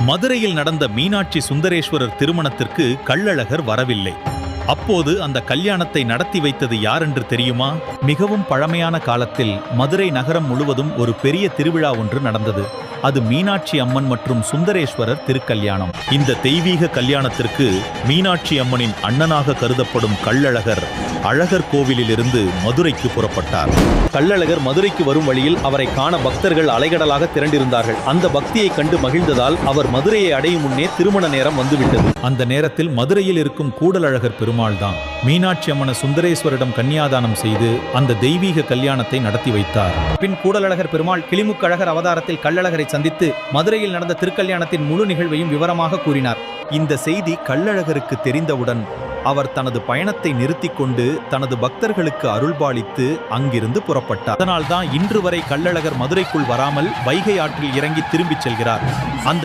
மதுரையில் நடந்த மீனாட்சி சுந்தரேஸ்வரர் திருமணத்திற்கு கள்ளழகர் வரவில்லை. அப்போது அந்த கல்யாணத்தை நடத்தி வைத்தது யாரென்று தெரியுமா? மிகவும் பழமையான காலத்தில் மதுரை நகரம் முழுவதும் ஒரு பெரிய திருவிழா ஒன்று நடந்தது. அது மீனாட்சி அம்மன் மற்றும் சுந்தரேஸ்வரர் திருக்கல்யாணம். இந்த தெய்வீக கல்யாணத்திற்கு மீனாட்சி அம்மனின் அண்ணனாக கருதப்படும் கள்ளழகர் அழகர் கோவிலிலிருந்து மதுரைக்கு புறப்பட்டார். கள்ளழகர் மதுரைக்கு வரும் வழியில் அவரை காண பக்தர்கள் அலைகடலாக திரண்டிருந்தார்கள். அந்த பக்தியை கண்டு மகிழ்ந்ததால் அவர் மதுரையை அடையும் முன்னே திருமண நேரம் வந்துவிட்டது. அந்த நேரத்தில் மதுரையில் இருக்கும் கூடலழகர் பெருமாள் தான் மீனாட்சி அம்மனை சுந்தரேஸ்வரிடம் கன்னியாதானம் செய்து அந்த தெய்வீக கல்யாணத்தை நடத்தி வைத்தார். பின் கூடலழகர் பெருமாள் கிளிமுக்கழகர் அவதாரத்தில் கள்ளழகரை சந்தித்து மதுரையில் நடந்த திருக்கல்யாணத்தின் முழு நிகழ்வையும் விவரமாக கூறினார். இந்த செய்தி கள்ளழகருக்கு தெரிந்தவுடன் அவர் தனது பயணத்தை நிறுத்திக் கொண்டு தனது பக்தர்களுக்கு அருள்பாலித்து அங்கிருந்து புறப்பட்டார். அதனால்தான் இன்று வரை கள்ளழகர் மதுரைக்குள் வராமல் வைகை ஆற்றில் இறங்கி திரும்பிச் செல்கிறார். அந்த